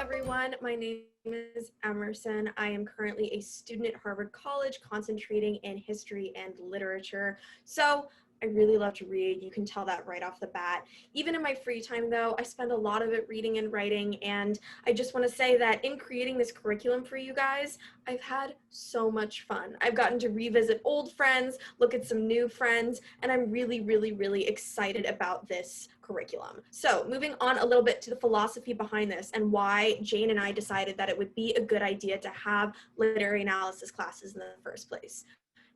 everyone. My name is Emerson. I am currently a student at Harvard College concentrating in history and literature. So I really love to read. You can tell that right off the bat. Even in my free time, though, I spend a lot of it reading and writing. And I just want to say that in creating this curriculum for you guys, I've had so much fun. I've gotten to revisit old friends, look at some new friends, and I'm really, really, really excited about this curriculum. So moving on a little bit to the philosophy behind this and why Jane and I decided that it would be a good idea to have literary analysis classes in the first place.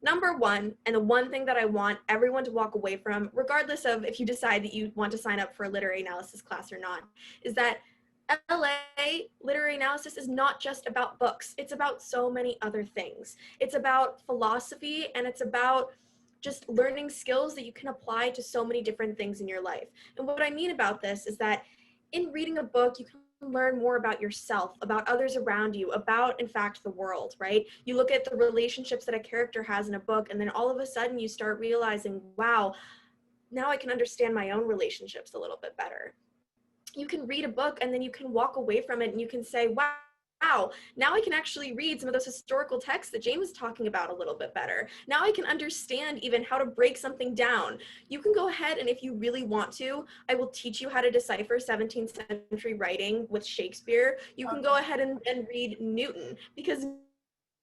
Number one, and the one thing that I want everyone to walk away from, regardless of if you decide that you want to sign up for a literary analysis class or not, is that LA literary analysis is not just about books. It's about so many other things. It's about philosophy, and it's about just learning skills that you can apply to so many different things in your life. And what I mean about this is that in reading a book, you can learn more about yourself, about others around you, about, in fact, the world, right? You look at the relationships that a character has in a book, and then all of a sudden you start realizing, wow, now I can understand my own relationships a little bit better. You can read a book and then you can walk away from it and you can say, wow, now I can actually read some of those historical texts that Jane was talking about a little bit better. Now I can understand even how to break something down. You can go ahead and if you really want to, I will teach you how to decipher 17th century writing with Shakespeare. You can go ahead and read Newton, because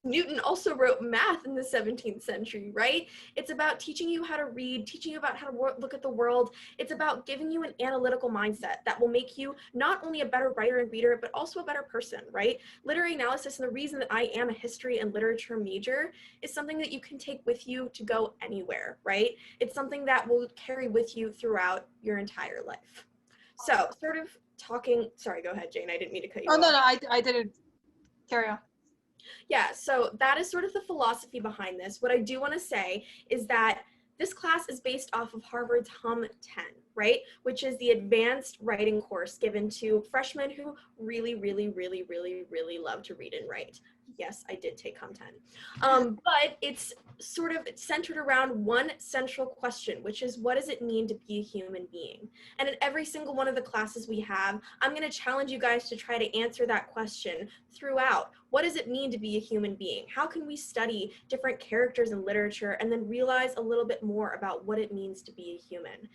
Newton also wrote math in the 17th century, right? It's about teaching you how to read, teaching you about how to look at the world. It's about giving you an analytical mindset that will make you not only a better writer and reader, but also a better person, right? Literary analysis, and the reason that I am a history and literature major, is something that you can take with you to go anywhere, right? It's something that will carry with you throughout your entire life. So sort of talking, sorry, go ahead, Jane, I didn't mean to cut you off. No, I didn't. Carry on. Yeah, so that is sort of the philosophy behind this. What I do want to say is that this class is based off of Harvard's Hum 10, right? Which is the advanced writing course given to freshmen who really, really, really, really, really love to read and write. Yes, I did take Hum 10. But it's sort of centered around one central question, which is, what does it mean to be a human being? And in every single one of the classes we have, I'm going to challenge you guys to try to answer that question throughout. What does it mean to be a human being? How can we study different characters in literature and then realize a little bit more about what it means to be a human?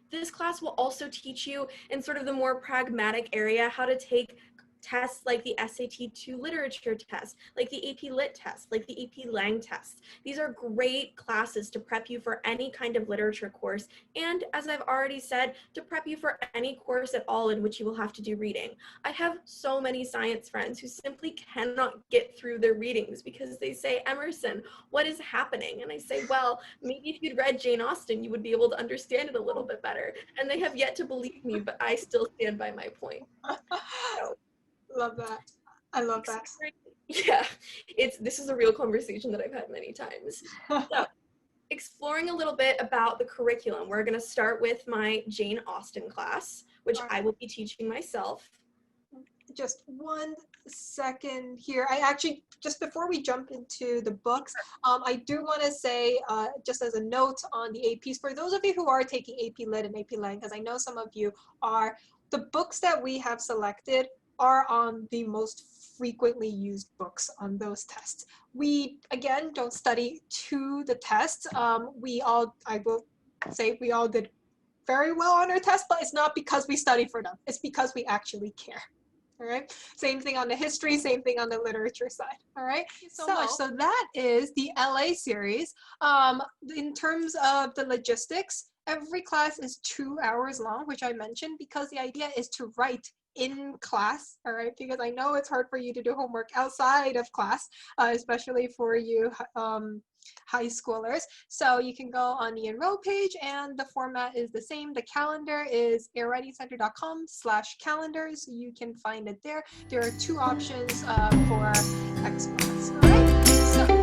This class will also teach you in sort of the more pragmatic area how to take tests like the SAT-2 literature test, like the AP Lit test, like the AP Lang test. These are great classes to prep you for any kind of literature course, and as I've already said, to prep you for any course at all in which you will have to do reading. I have so many science friends who simply cannot get through their readings because they say, Emerson, what is happening? And I say, well, maybe if you'd read Jane Austen, you would be able to understand it a little bit better. And they have yet to believe me, but I still stand by my point. So, Love that. I love that. Yeah, this is a real conversation that I've had many times. So, exploring a little bit about the curriculum, we're going to start with my Jane Austen class, which I will be teaching myself. Just 1 second here. I actually, just before we jump into the books, I do want to say, just as a note on the APs, for those of you who are taking AP Lit and AP Lang, because I know some of you are, the books that we have selected are on the most frequently used books on those tests. We, again, don't study to the tests. I will say we all did very well on our tests, but it's not because we study for them. It's because we actually care. All right. Same thing on the history, same thing on the literature side. All right. Thank you so much. So that is the LA series. In terms of the logistics, every class is 2 hours long, which I mentioned because the idea is to write in class, all right, because I know it's hard for you to do homework outside of class, especially for you high schoolers. So you can go on the enroll page and the format is the same. The calendar is airwritingcenter.com/calendar, so you can find it there. There are 2 options for Expos. All right, so